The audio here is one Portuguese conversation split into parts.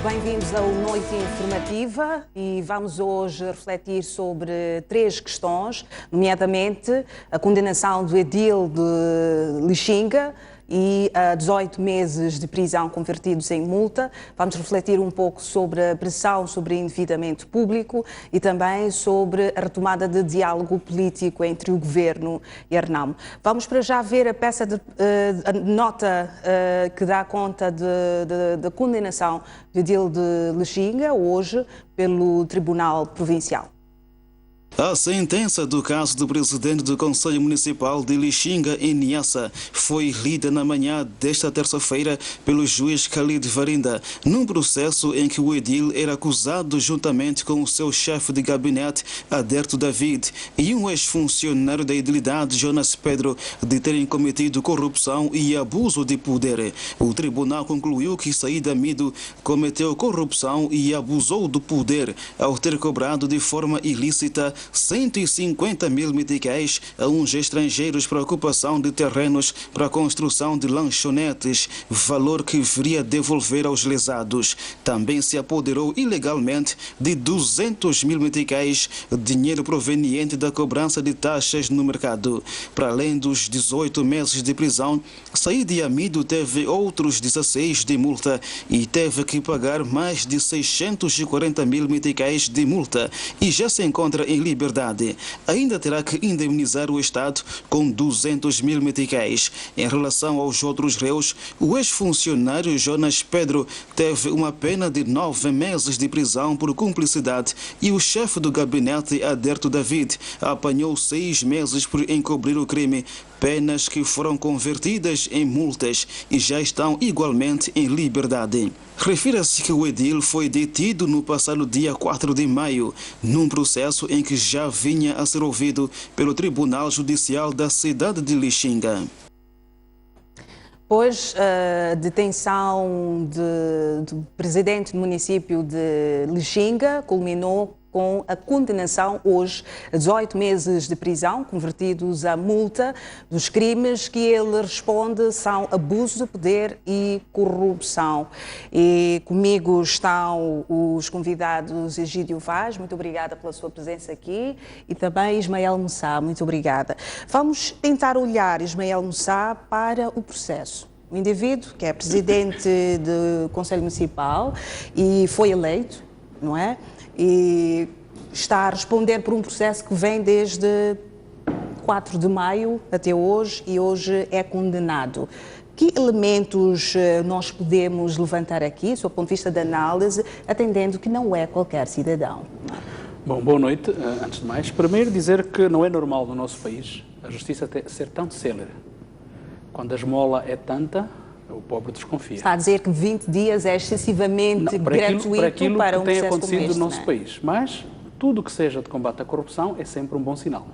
bem-vindos ao Noite Informativa e vamos hoje refletir sobre três questões, nomeadamente a condenação do edil de Lixinga e 18 meses de prisão convertidos em multa. Vamos refletir um pouco sobre a pressão sobre endividamento público e também sobre a retomada de diálogo político entre o Governo e a Renamo. Vamos para já ver a peça a nota que dá conta da condenação do edil de Lixinga, hoje, pelo Tribunal Provincial. A sentença do caso do presidente do Conselho Municipal de Lixinga, em Niassa, foi lida na manhã desta terça-feira pelo juiz Khalid Varinda, num processo em que o edil era acusado juntamente com o seu chefe de gabinete, Aderto David, e um ex-funcionário da edilidade, Jonas Pedro, de terem cometido corrupção e abuso de poder. O tribunal concluiu que Saída Amido cometeu corrupção e abusou do poder ao ter cobrado de forma ilícita 150 mil meticais a uns estrangeiros para ocupação de terrenos para a construção de lanchonetes, valor que viria devolver aos lesados. Também se apoderou ilegalmente de 200 mil meticais, dinheiro proveniente da cobrança de taxas no mercado. Para além dos 18 meses de prisão, Saída Amido teve outros 16 de multa e teve que pagar mais de 640 mil meticais de multa e já se encontra em liberdade. Ainda terá que indemnizar o Estado com 200 mil meticais. Em relação aos outros réus, o ex-funcionário Jonas Pedro teve uma pena de 9 meses de prisão por cumplicidade e o chefe do gabinete, Aderto David, apanhou 6 meses por encobrir o crime, penas que foram convertidas em multas e já estão igualmente em liberdade. Refira-se que o edil foi detido no passado dia 4 de maio, num processo em que já vinha a ser ouvido pelo Tribunal Judicial da cidade de Lixinga. Pois a detenção do presidente do município de Lixinga culminou com a condenação hoje a 18 meses de prisão, convertidos a multa, dos crimes que ele responde são abuso de poder e corrupção. E comigo estão os convidados Egídio Vaz, muito obrigada pela sua presença aqui, e também Ismael Moussa, muito obrigada. Vamos tentar olhar, Ismael Moussa, para o processo. O indivíduo que é presidente do Conselho Municipal e foi eleito, não é? E está a responder por um processo que vem desde 4 de maio até hoje e hoje é condenado. Que elementos nós podemos levantar aqui, do ponto de vista de análise, atendendo que não é qualquer cidadão? Bom, boa noite. Antes de mais, primeiro dizer que não é normal no nosso país a justiça ser tão célere. Quando a esmola é tanta, o pobre desconfia. Está a dizer que 20 dias é excessivamente gratuito para um processo como este, que tem acontecido no nosso país. Mas tudo que seja de combate à corrupção é sempre um bom sinal.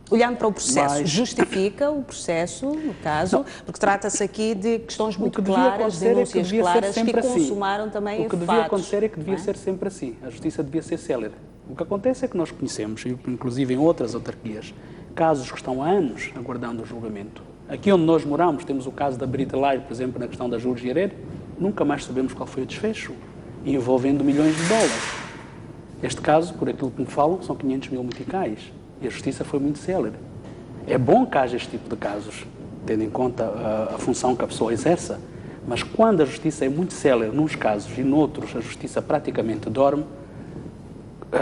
Olhando para o processo, justifica o processo, no caso, porque trata-se aqui de questões muito claras, denúncias claras que consumaram também o que devia acontecer é que devia ser sempre assim. A justiça devia ser célere. O que acontece é que nós conhecemos, inclusive em outras autarquias, casos que estão há anos aguardando o julgamento. Aqui onde nós moramos, temos o caso da Brita Laio, por exemplo, na questão da Júlio Gerer, nunca mais sabemos qual foi o desfecho, envolvendo milhões de dólares. Este caso, por aquilo que me falam, são 500 mil meticais, e a justiça foi muito célere. É bom que haja este tipo de casos, tendo em conta a função que a pessoa exerça, mas quando a justiça é muito célere nos casos e noutros a justiça praticamente dorme,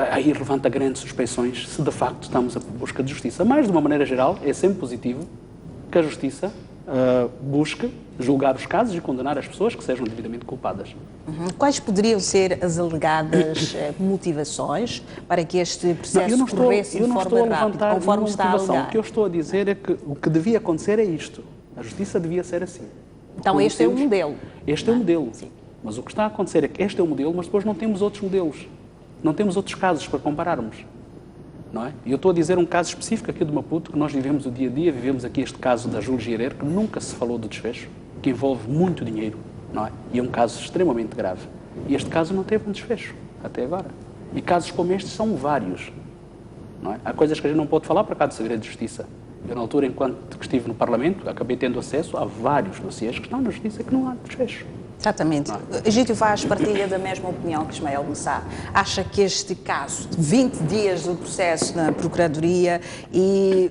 aí levanta grandes suspeições se de facto estamos à busca de justiça. Mas, de uma maneira geral, é sempre positivo que a justiça busque julgar os casos e condenar as pessoas que sejam devidamente culpadas. Quais poderiam ser as alegadas motivações para que este processo corresse de forma rápida, conforme está a alegar? O que eu estou a dizer é que o que devia acontecer é isto. A justiça devia ser assim. Então este é o modelo. Este é o modelo. Sim. Mas o que está a acontecer é que este é o modelo, mas depois não temos outros modelos. Não temos outros casos para compararmos. Não é? E eu estou a dizer um caso específico aqui de Maputo, que nós vivemos o dia a dia, vivemos aqui este caso da Júlio Gerer, que nunca se falou do desfecho, que envolve muito dinheiro, não é? E é um caso extremamente grave. E este caso não teve um desfecho, até agora. E casos como estes são vários, não é? Há coisas que a gente não pode falar por causa do segredo de justiça. Eu, na altura, enquanto estive no Parlamento, acabei tendo acesso a vários dossiês que estão na justiça e que não há desfecho. Exatamente. Egídio Vaz partilha da mesma opinião que Ismael Moussa. Acha que este caso, de 20 dias do processo na Procuradoria e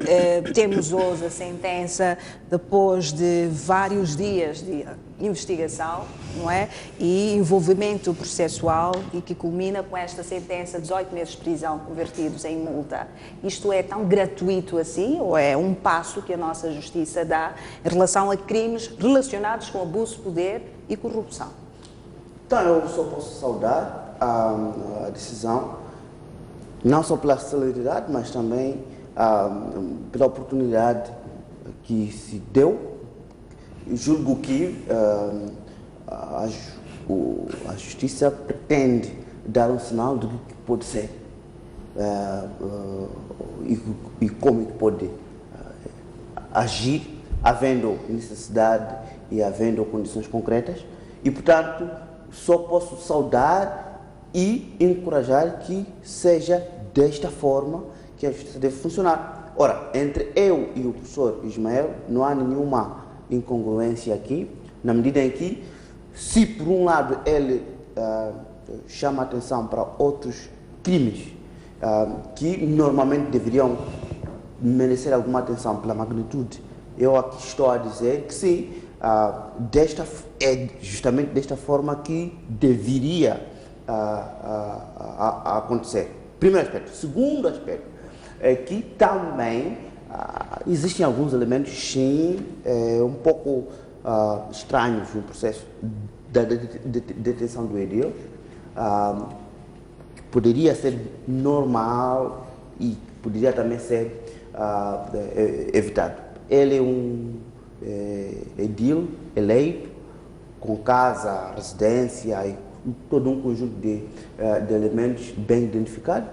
temos hoje a sentença depois de vários dias de investigação, não é? E envolvimento processual e que culmina com esta sentença de 18 meses de prisão convertidos em multa. Isto é tão gratuito assim ou é um passo que a nossa justiça dá em relação a crimes relacionados com abuso de poder e corrupção? Então, eu só posso saudar a decisão, não só pela celeridade, mas também pela oportunidade que se deu. Julgo que a justiça pretende dar um sinal do que pode ser e como pode agir, havendo necessidade e havendo condições concretas. E, portanto, só posso saudar e encorajar que seja desta forma que a justiça deve funcionar. Ora, entre eu e o professor Ismael não há nenhuma incongruência aqui, na medida em que, se por um lado ele chama a atenção para outros crimes que normalmente deveriam merecer alguma atenção pela magnitude, eu aqui estou a dizer que sim, é justamente desta forma que deveria acontecer. Primeiro aspecto. Segundo aspecto é que também existem alguns elementos, sim, um pouco estranhos no processo da detenção do Edil, que poderia ser normal e poderia também ser evitado. Ele é um edil eleito, com casa, residência e todo um conjunto de elementos bem identificados.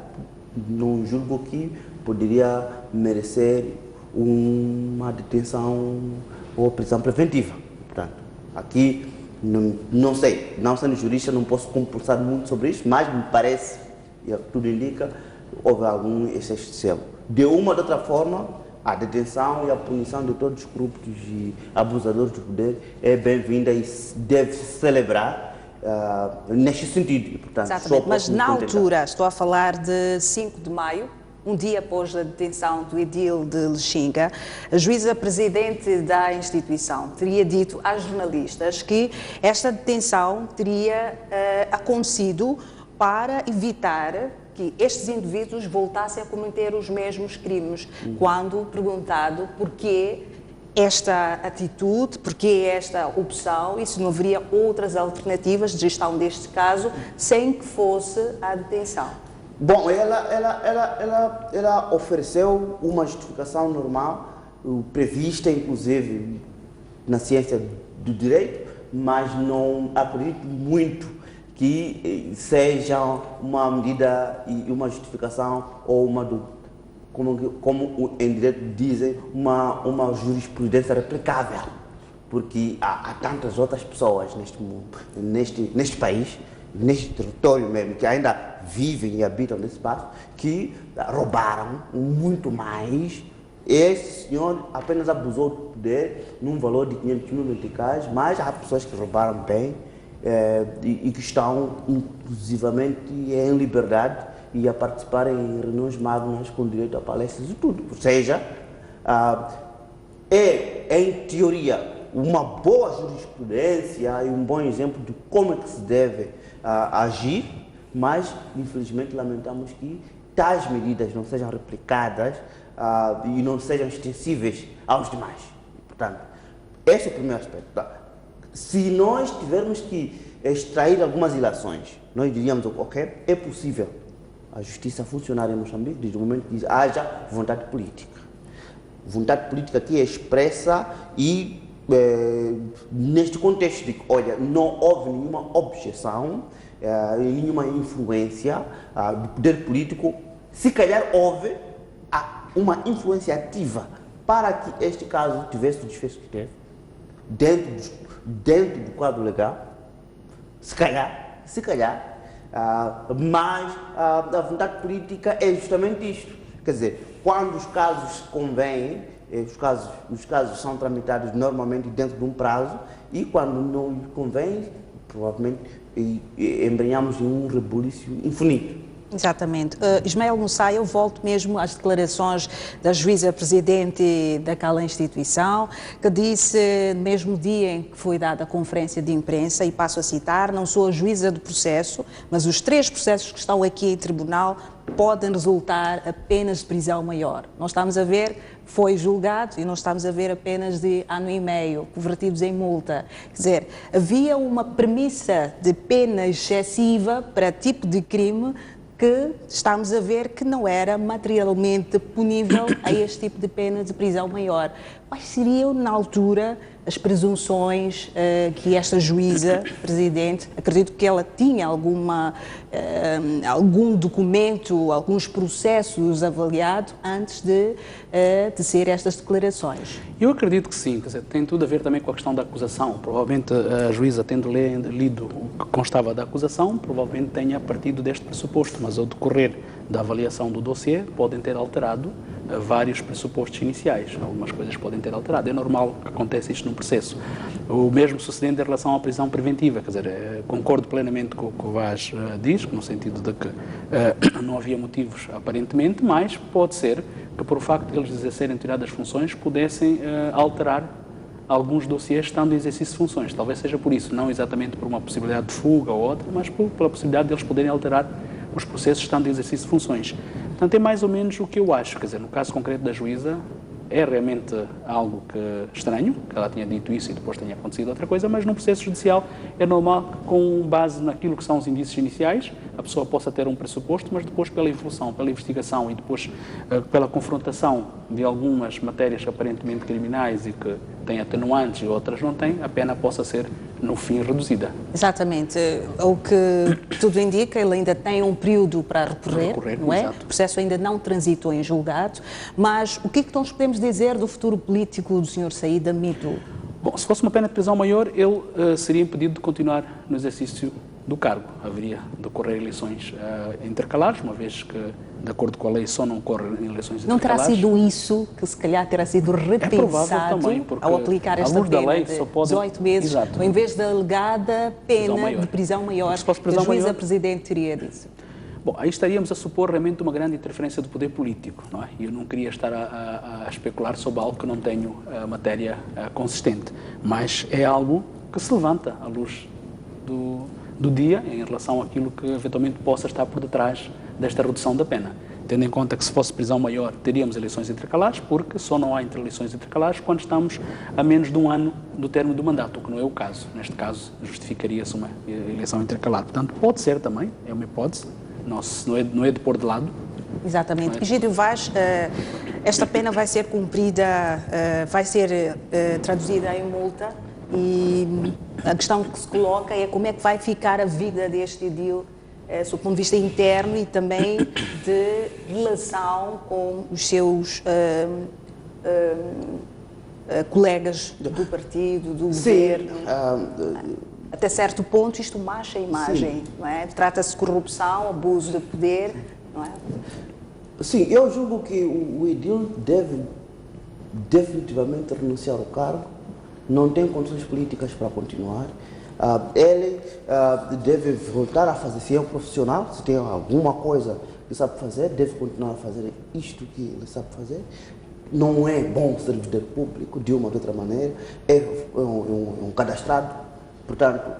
Não julgo que poderia merecer uma detenção ou prisão preventiva. Portanto, aqui não sei, não sendo jurista, não posso compulsar muito sobre isso, mas me parece, e tudo indica, houve algum excesso de zelo. De uma ou de outra forma, a detenção e a punição de todos os corruptos e abusadores do poder é bem-vinda e deve se celebrar neste sentido. E, portanto, exatamente, mas na altura, estou a falar de 5 de maio, um dia após a detenção do edil de Lichinga, a juíza presidente da instituição teria dito às jornalistas que esta detenção teria acontecido para evitar que estes indivíduos voltassem a cometer os mesmos crimes. Quando perguntado porquê esta atitude, porquê esta opção, e se não haveria outras alternativas de gestão deste caso sem que fosse a detenção. Bom, ela ofereceu uma justificação normal, prevista inclusive na ciência do direito, mas não acredito muito que seja uma medida e uma justificação ou como em direito dizem, uma jurisprudência replicável, porque há tantas outras pessoas neste mundo, neste país, neste território mesmo, que ainda vivem e habitam nesse espaço, que roubaram muito mais. Esse senhor apenas abusou do poder num valor de 500 mil meticais, mas há pessoas que roubaram bem e que estão inclusivamente em liberdade e a participar em reuniões magnas com direito a palestras e tudo. Ou seja, em teoria, uma boa jurisprudência e um bom exemplo de como é que se deve agir, mas, infelizmente, lamentamos que tais medidas não sejam replicadas e não sejam extensíveis aos demais. Portanto, esse é o primeiro aspecto. Se nós tivermos que extrair algumas ilações, nós diríamos, ok, é possível a justiça funcionar em Moçambique desde o momento que haja vontade política. Vontade política que é expressa e neste contexto de que, olha, não houve nenhuma objeção, nenhuma influência do poder político, se calhar houve uma influência ativa para que este caso tivesse o desfecho que teve, dentro do quadro legal, se calhar, mas a vontade política é justamente isto. Quer dizer, quando os casos se convêm os casos são tramitados normalmente dentro de um prazo e quando não lhe convém, provavelmente embrenhamos em um rebuliço infinito. Exatamente. Ismael Mussai, eu volto mesmo às declarações da juíza presidente daquela instituição, que disse, no mesmo dia em que foi dada a conferência de imprensa, e passo a citar, não sou a juíza do processo, mas os 3 processos que estão aqui em tribunal podem resultar apenas de prisão maior. Nós estamos a ver, foi julgado, e nós estamos a ver apenas de 1 ano e meio, convertidos em multa. Quer dizer, havia uma premissa de pena excessiva para tipo de crime que estamos a ver que não era materialmente punível a este tipo de pena de prisão maior. Quais seriam, na altura, as presunções que esta juíza, presidente, acredito que ela tinha algum documento, alguns processos avaliados antes de ser estas declarações? Eu acredito que sim, quer dizer, tem tudo a ver também com a questão da acusação. Provavelmente a juíza, tendo lido o que constava da acusação, provavelmente tenha partido deste pressuposto, mas ao decorrer da avaliação do dossiê podem ter alterado vários pressupostos iniciais. Algumas coisas podem ter alterado. É normal que aconteça isto num processo. O mesmo sucedendo em relação à prisão preventiva. Quer dizer, concordo plenamente com o que o Vaz diz, no sentido de que não havia motivos aparentemente, mas pode ser que por o facto de eles exercerem determinadas funções pudessem alterar alguns dossiês estando em exercício de funções. Talvez seja por isso, não exatamente por uma possibilidade de fuga ou outra, mas pela possibilidade de eles poderem alterar os processos estando em exercício de funções. Portanto, é mais ou menos o que eu acho. Quer dizer, no caso concreto da juíza, é realmente algo estranho, que ela tinha dito isso e depois tenha acontecido outra coisa, mas num processo judicial é normal que, com base naquilo que são os indícios iniciais, a pessoa possa ter um pressuposto, mas depois pela evolução, pela investigação e depois pela confrontação de algumas matérias aparentemente criminais e que têm atenuantes e outras não têm, a pena possa ser, no fim, reduzida. Exatamente. O que tudo indica, ele ainda tem um período para recorrer, não é? Exato. O processo ainda não transitou em julgado, mas o que é que nós podemos dizer do futuro político do Sr. Saída Mito? Bom, se fosse uma pena de prisão maior, ele seria impedido de continuar no exercício do cargo. Haveria de ocorrer eleições intercalares, uma vez que, de acordo com a lei, só não ocorre eleições intercalares. Não terá sido isso que, se calhar, terá sido repensado também, ao aplicar esta pena de 18 meses, Exato. em vez da alegada pena de prisão maior Se fosse prisão que a juíza maior, presidente teria disso? Bom, aí estaríamos a supor realmente uma grande interferência do poder político, não é? E eu não queria estar a especular sobre algo que não tenho matéria consistente, mas é algo que se levanta à luz do dia em relação àquilo que eventualmente possa estar por detrás desta redução da pena. Tendo em conta que se fosse prisão maior teríamos eleições intercalares, porque só não há eleições intercalares quando estamos a menos de 1 ano do término do mandato, o que não é o caso. Neste caso, justificaria-se uma eleição intercalar. Portanto, pode ser também, é uma hipótese, não é de pôr de lado. Exatamente. Egídio Vaz, esta pena vai ser cumprida, vai ser traduzida em multa e a questão que se coloca é como é que vai ficar a vida deste edil do ponto de vista interno e também de relação com os seus colegas do partido, do governo. Até certo ponto isto mancha a imagem, não é? Trata-se de corrupção, abuso de poder, não é? Sim, eu julgo que o edil deve definitivamente renunciar ao cargo, não tem condições políticas para continuar. Ele deve voltar a fazer, se é um profissional, se tem alguma coisa que sabe fazer, deve continuar a fazer isto que ele sabe fazer. Não é bom servidor público, de uma ou de outra maneira, é um cadastrado, portanto,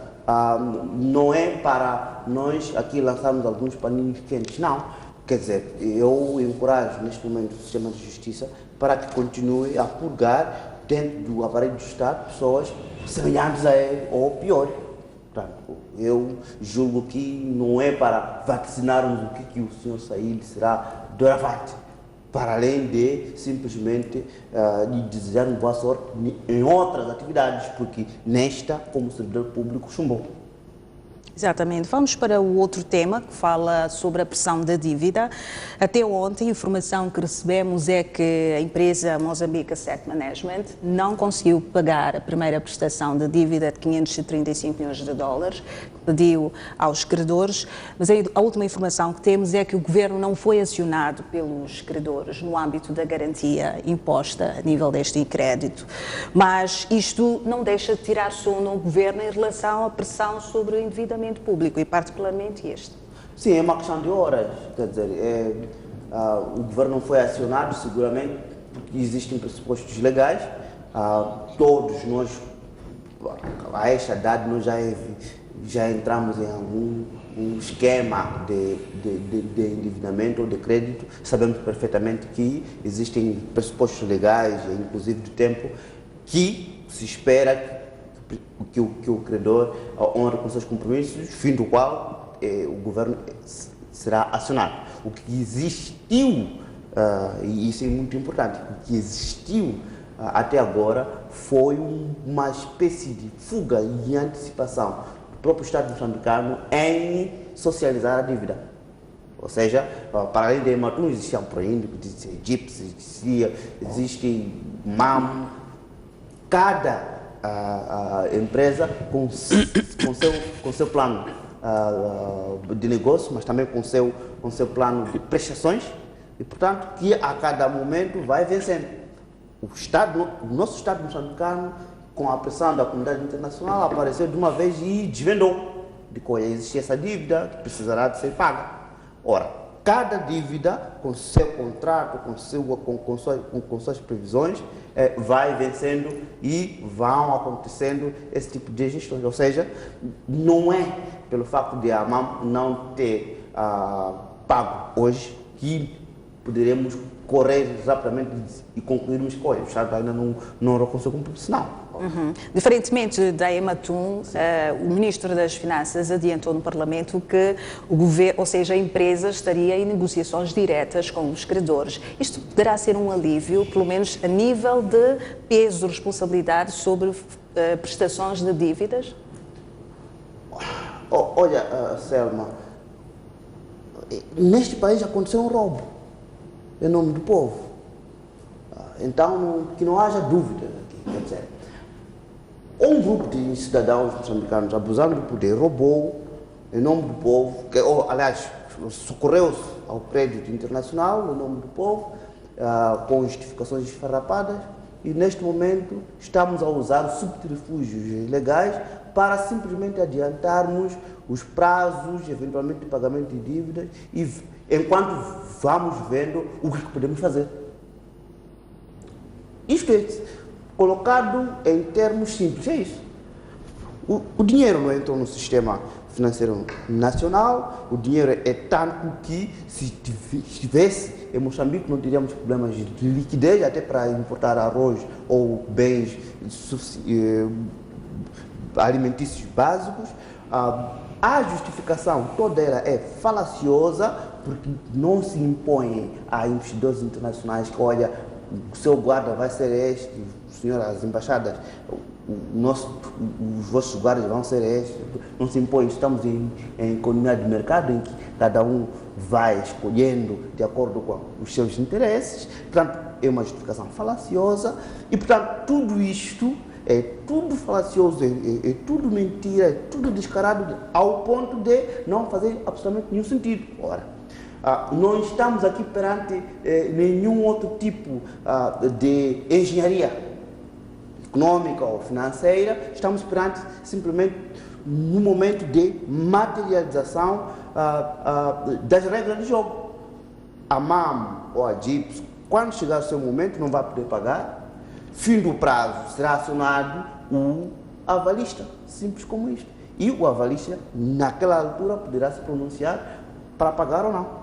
não é para nós aqui lançarmos alguns paninhos quentes, não. Quer dizer, eu encorajo neste momento o sistema de justiça para que continue a purgar dentro do aparelho do Estado pessoas semelhantes a ele ou pior. Portanto, eu julgo que não é para vacinarmos o que o Sr. Saíde será doravante, para além de simplesmente lhe desejarmos boa sorte em outras atividades, porque nesta, como servidor público, chumbou. Exatamente. Vamos para o outro tema que fala sobre a pressão da dívida. Até ontem, a informação que recebemos é que a empresa Mozambique Asset Management não conseguiu pagar a primeira prestação de dívida de 535 milhões de dólares, que pediu aos credores, mas a última informação que temos é que o Governo não foi acionado pelos credores no âmbito da garantia imposta a nível deste crédito. Mas isto não deixa de tirar sono ao Governo em relação à pressão sobre o endividamento público, e particularmente este. Sim, é uma questão de horas. Quer dizer, o Governo não foi acionado, seguramente, porque existem pressupostos legais. Todos nós, a esta data, nós já entramos em algum esquema de endividamento ou de crédito. Sabemos perfeitamente que existem pressupostos legais, inclusive de tempo, que se espera que o credor honre com seus compromissos, fim do qual o Governo será acionado. O que existiu, e isso é muito importante, o que existiu até agora foi uma espécie de fuga e antecipação do próprio Estado moçambicano em socializar a dívida. Ou seja, para além da Ematum, existia o Proíndico, existia Gypsy, existe MAM. Cada empresa com seu plano de negócio, mas também com seu plano de prestações, e portanto que a cada momento vai vencendo. O nosso Estado moçambicano, com a pressão da comunidade internacional, apareceu de uma vez e desvendou de que existia essa dívida que precisará de ser paga. Ora, cada dívida, com seu contrato, com suas previsões, vai vencendo e vão acontecendo esse tipo de gestões. Ou seja, não é pelo facto de a AMAM não ter pago hoje que poderemos correr rapidamente e concluirmos que o Estado ainda não alcançou como profissional. Diferentemente da Ematum, o Ministro das Finanças adiantou no Parlamento que o governo, ou seja, a empresa estaria em negociações diretas com os credores. Isto poderá ser um alívio, pelo menos a nível de peso de responsabilidade sobre prestações de dívidas? Olha, Selma, neste país aconteceu um roubo em nome do povo. Então, que não haja dúvida aqui. Quer dizer, um grupo de cidadãos moçambicanos abusando do poder roubou em nome do povo, aliás, socorreu-se ao crédito internacional em nome do povo, com justificações esfarrapadas, e neste momento estamos a usar subterfúgios legais para simplesmente adiantarmos os prazos, eventualmente, de pagamento de dívidas, e enquanto vamos vendo o que podemos fazer. Isto é colocado em termos simples, é isso. O dinheiro não entrou no sistema financeiro nacional, o dinheiro é tanto que, se estivesse em Moçambique, não teríamos problemas de liquidez, até para importar arroz ou bens alimentícios básicos. A justificação toda ela é falaciosa, porque não se impõe a investidores internacionais que, olha, o seu guarda vai ser este, senhor, as embaixadas, os vossos guardas vão ser estes. Não se impõe. Estamos em economia de mercado, em que cada um vai escolhendo de acordo com os seus interesses. Portanto, é uma justificação falaciosa e, portanto, tudo isto é tudo falacioso, é tudo mentira, é tudo descarado, ao ponto de não fazer absolutamente nenhum sentido. Ora, não estamos aqui perante nenhum outro tipo de engenharia econômica ou financeira, estamos perante simplesmente no momento de materialização das regras do jogo. A MAM ou a GIPS, quando chegar o seu momento, não vai poder pagar. Fim do prazo, será acionado o avalista, simples como isto. E o avalista, naquela altura, poderá se pronunciar para pagar ou não.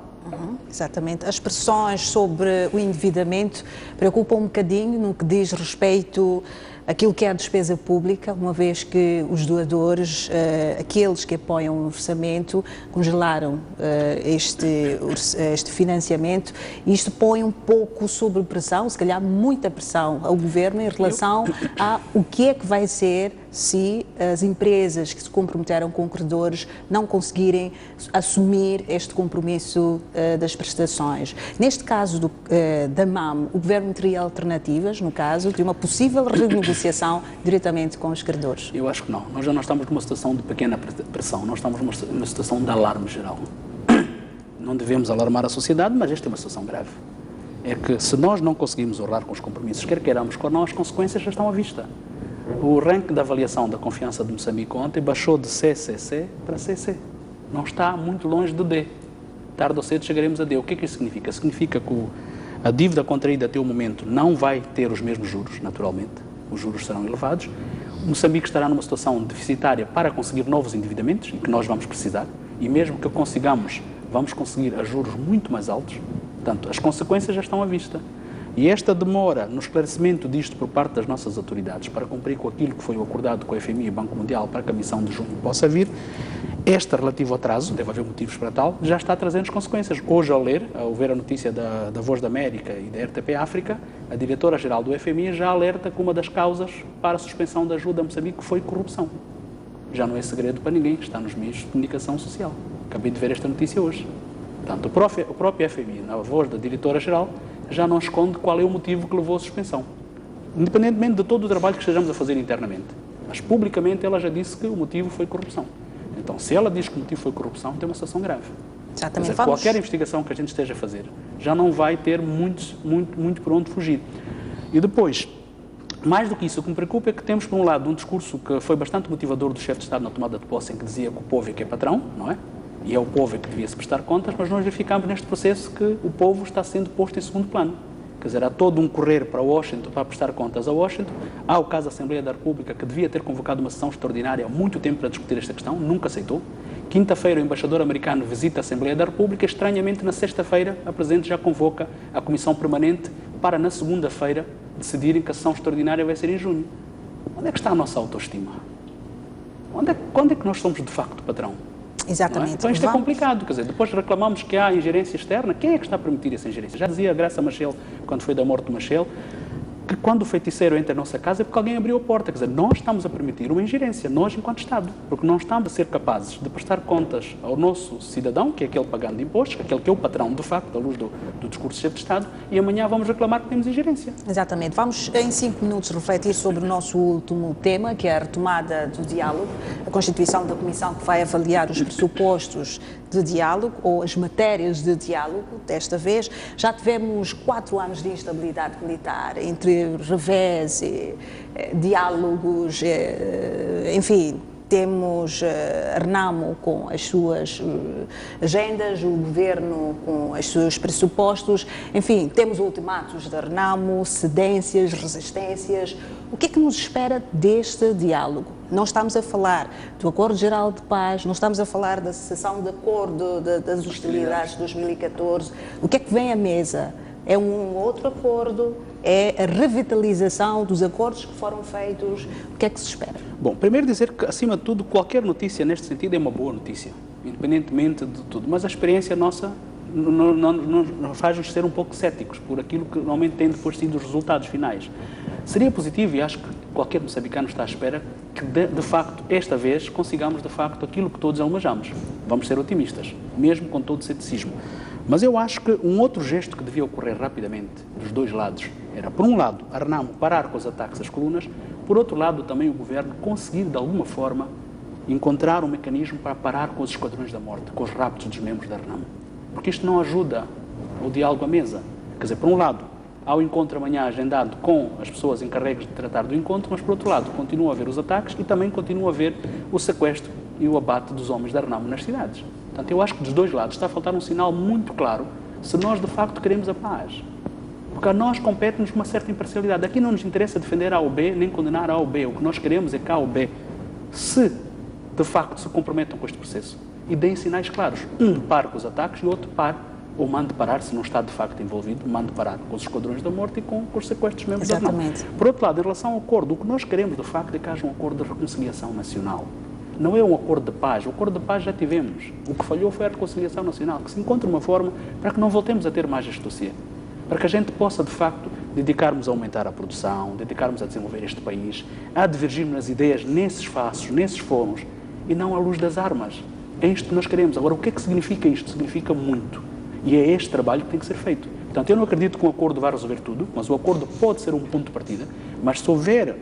Exatamente. As pressões sobre o endividamento preocupam um bocadinho no que diz respeito àquilo que é a despesa pública, uma vez que os doadores, aqueles que apoiam o orçamento, congelaram este financiamento, e isto põe um pouco sob pressão, se calhar muita pressão ao Governo em relação a o que é que vai ser se as empresas que se comprometeram com credores não conseguirem assumir este compromisso das prestações. Neste caso da MAM, o Governo teria alternativas, no caso de uma possível renegociação negociação diretamente com os credores? Eu acho que não. Nós já não estamos numa situação de pequena pressão, nós estamos numa situação de alarme geral. Não devemos alarmar a sociedade, mas esta é uma situação grave. É que se nós não conseguimos honrar com os compromissos, quer queiramos, quer não, as consequências já estão à vista. O ranking da avaliação da confiança de Moçambique ontem baixou de CCC para CC. Não está muito longe do D. Tarde ou cedo chegaremos a D. O que é que isso significa? Significa que a dívida contraída até o momento não vai ter os mesmos juros, naturalmente. Os juros serão elevados. Moçambique estará numa situação deficitária para conseguir novos endividamentos, e que nós vamos precisar, e mesmo que consigamos, vamos conseguir a juros muito mais altos. Portanto, as consequências já estão à vista. E esta demora no esclarecimento disto por parte das nossas autoridades para cumprir com aquilo que foi acordado com a FMI e o Banco Mundial para que a missão de junho possa vir, este relativo atraso, deve haver motivos para tal, já está trazendo consequências. Hoje, ao ver a notícia da Voz da América e da RTP África, a diretora-geral do FMI já alerta que uma das causas para a suspensão da ajuda a Moçambique foi corrupção. Já não é segredo para ninguém, está nos meios de comunicação social. Acabei de ver esta notícia hoje. Portanto, o próprio FMI, na voz da diretora-geral, já não esconde qual é o motivo que levou à suspensão. Independentemente de todo o trabalho que estejamos a fazer internamente. Mas, publicamente, ela já disse que o motivo foi corrupção. Então, se ela diz que o motivo foi corrupção, tem uma situação grave. Exatamente. Dizer, qualquer investigação que a gente esteja a fazer já não vai ter muito por onde fugir. E depois, mais do que isso, o que me preocupa é que temos, por um lado, um discurso que foi bastante motivador do chefe de Estado na tomada de posse, em que dizia que o povo é que é patrão, não é? E é o povo que devia se prestar contas, mas nós verificamos neste processo que o povo está sendo posto em segundo plano. Quer dizer, há todo um correr para Washington para prestar contas a Washington. Há o caso da Assembleia da República, que devia ter convocado uma sessão extraordinária há muito tempo para discutir esta questão, nunca aceitou. Quinta-feira, o embaixador americano visita a Assembleia da República. Estranhamente, na sexta-feira, a Presidente já convoca a Comissão Permanente para, na segunda-feira, decidirem que a sessão extraordinária vai ser em junho. Onde é que está a nossa autoestima? Quando é que nós somos, de facto, patrão? Exatamente. Então isto é complicado, quer dizer, depois reclamamos que há ingerência externa. Quem é que está a permitir essa ingerência? Já dizia a Graça Machel, quando foi da morte do Machel, que quando o feiticeiro entra na nossa casa é porque alguém abriu a porta. Quer dizer, nós estamos a permitir uma ingerência, nós enquanto Estado, porque não estamos a ser capazes de prestar contas ao nosso cidadão, que é aquele pagando impostos, aquele que é o patrão, de facto, à luz do discurso do chefe de Estado, e amanhã vamos reclamar que temos ingerência. Exatamente. Vamos, em 5 minutos, refletir sobre o nosso último tema, que é a retomada do diálogo, a constituição da comissão que vai avaliar os pressupostos de diálogo, ou as matérias de diálogo, desta vez. Já tivemos 4 anos de instabilidade militar, entre revés, diálogos, enfim, temos a RENAMO com as suas agendas, o Governo com os seus pressupostos, enfim, temos ultimatos da RENAMO, cedências, resistências. O que é que nos espera deste diálogo? Não estamos a falar do Acordo Geral de Paz, não estamos a falar da cessação de acordo das hostilidades de 2014. O que é que vem à mesa? É um outro acordo? É a revitalização dos acordos que foram feitos? O que é que se espera? Bom, primeiro dizer que, acima de tudo, qualquer notícia neste sentido é uma boa notícia, independentemente de tudo. Mas a experiência nossa não faz-nos ser um pouco céticos por aquilo que normalmente tem depois sido os resultados finais. Seria positivo, e acho que qualquer moçambicano está à espera, que de facto, esta vez, consigamos de facto aquilo que todos almejamos. Vamos ser otimistas, mesmo com todo o ceticismo. Mas eu acho que um outro gesto que devia ocorrer rapidamente, dos dois lados, era, por um lado, a RENAMO parar com os ataques às colunas, por outro lado, também o Governo conseguir, de alguma forma, encontrar um mecanismo para parar com os esquadrões da morte, com os raptos dos membros da RENAMO. Porque isto não ajuda o diálogo à mesa. Quer dizer, por um lado, há o encontro amanhã agendado com as pessoas encarregues de tratar do encontro, mas, por outro lado, continua a haver os ataques e também continua a haver o sequestro e o abate dos homens da RENAMO nas cidades. Portanto, eu acho que dos dois lados está a faltar um sinal muito claro se nós, de facto, queremos a paz. Porque a nós compete-nos uma certa imparcialidade. Aqui não nos interessa defender A ou B, nem condenar A ou B. O que nós queremos é que A ou B, se, de facto, se comprometam com este processo e deem sinais claros. Um pare com os ataques e o outro pare, ou mande parar, se não está de facto envolvido, mande parar com os esquadrões da morte e com os sequestros membros da RENAMO. Por outro lado, em relação ao acordo, o que nós queremos, de facto, é que haja um acordo de reconciliação nacional. Não é um acordo de paz. O acordo de paz já tivemos. O que falhou foi a reconciliação nacional, que se encontre uma forma para que não voltemos a ter mais este dossiê. Para que a gente possa, de facto, dedicarmos a aumentar a produção, dedicarmos a desenvolver este país, a divergirmos nas ideias nesses espaços, nesses fóruns, e não à luz das armas. É isto que nós queremos. Agora, o que é que significa isto? Significa muito. E é este trabalho que tem que ser feito. Portanto, eu não acredito que um acordo vá resolver tudo, mas o acordo pode ser um ponto de partida, mas se houver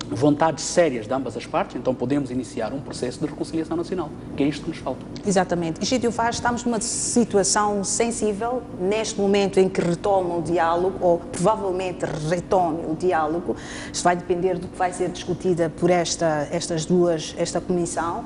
vontades sérias de ambas as partes, então podemos iniciar um processo de reconciliação nacional, que é isto que nos falta. Exatamente. Egídio Vaz, estamos numa situação sensível, neste momento em que retoma o diálogo, ou provavelmente retome o diálogo. Isto vai depender do que vai ser discutida por esta comissão.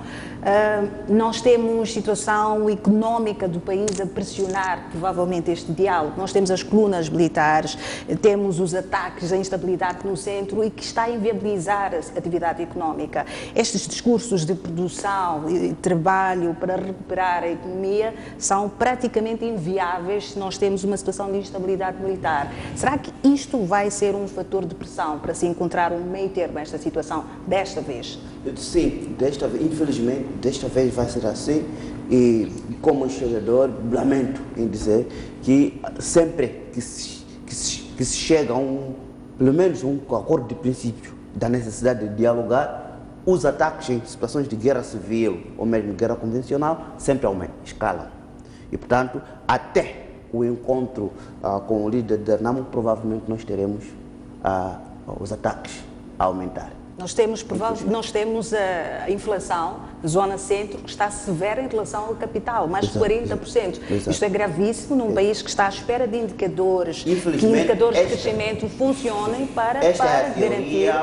Nós temos situação económica do país a pressionar provavelmente este diálogo. Nós temos as colunas militares, temos os ataques, a instabilidade no centro e que está a inviabilizar a atividade económica. Estes discursos de produção e trabalho para recuperar a economia são praticamente inviáveis se nós temos uma situação de instabilidade militar. Será que isto vai ser um fator de pressão para se encontrar um meio termo a esta situação desta vez? Sim, infelizmente, desta vez vai ser assim. E como historiador, lamento em dizer que sempre que se chega a pelo menos um acordo de princípio da necessidade de dialogar, os ataques em situações de guerra civil ou mesmo guerra convencional sempre aumentam, escalam. E, portanto, até o encontro com o líder da Renamo, provavelmente nós teremos os ataques a aumentar. Nós temos a inflação na zona centro que está severa em relação ao capital, mais de 40%. Exato. Isto é gravíssimo num país que está à espera de indicadores, que indicadores de crescimento funcionem para garantir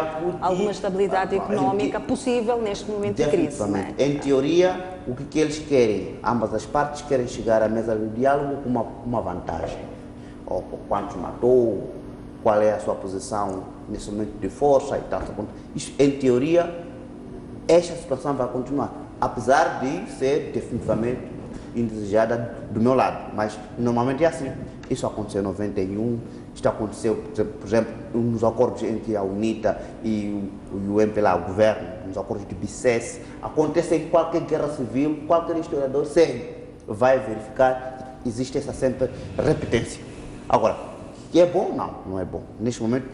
alguma estabilidade económica possível neste momento de crise. Em teoria, o que eles querem, ambas as partes querem chegar à mesa do diálogo com uma vantagem. Ou quantos matou, qual é a sua posição nesse momento de força e tal. Isso, em teoria, esta situação vai continuar, apesar de ser definitivamente indesejada do meu lado, mas normalmente é assim. Isso aconteceu em 91, isto aconteceu, por exemplo, nos acordos entre a UNITA e o MPLA, o governo, nos acordos de Bicesse. Acontece em qualquer guerra civil, qualquer historiador sério vai verificar, existe essa sempre repetência. Agora, que é bom? Não é bom. Neste momento,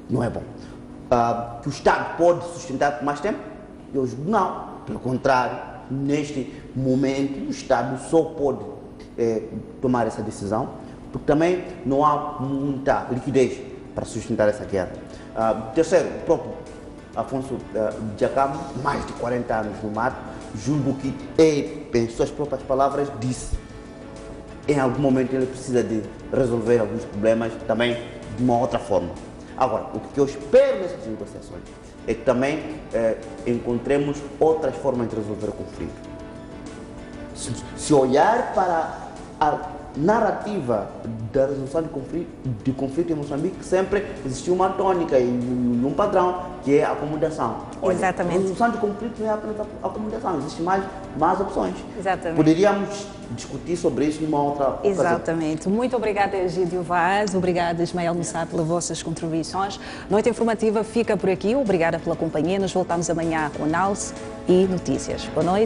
não é bom. Que o Estado pode sustentar por mais tempo? Eu digo não. Pelo contrário, neste momento, o Estado só pode tomar essa decisão, porque também não há muita liquidez para sustentar essa guerra. Terceiro, o próprio Afonso Djakama, mais de 40 anos no mar, julgo que ele, em suas próprias palavras, disse em algum momento ele precisa de resolver alguns problemas também de uma outra forma. Agora, o que eu espero nessas negociações é que também encontremos outras formas de resolver o conflito. Se olhar para a narrativa da resolução de conflito em Moçambique, sempre existiu uma tônica e um padrão, que é a acomodação. Olha, exatamente. A resolução de conflito não é apenas a acomodação, existem mais opções. Exatamente. Poderíamos discutir sobre isso numa outra ocasião. Exatamente. Muito obrigada, Egídio Vaz. Obrigada, Ismael Moussa, pelas vossas contribuições. Noite Informativa fica por aqui. Obrigada pela companhia. Nós voltamos amanhã com análise e notícias. Boa noite.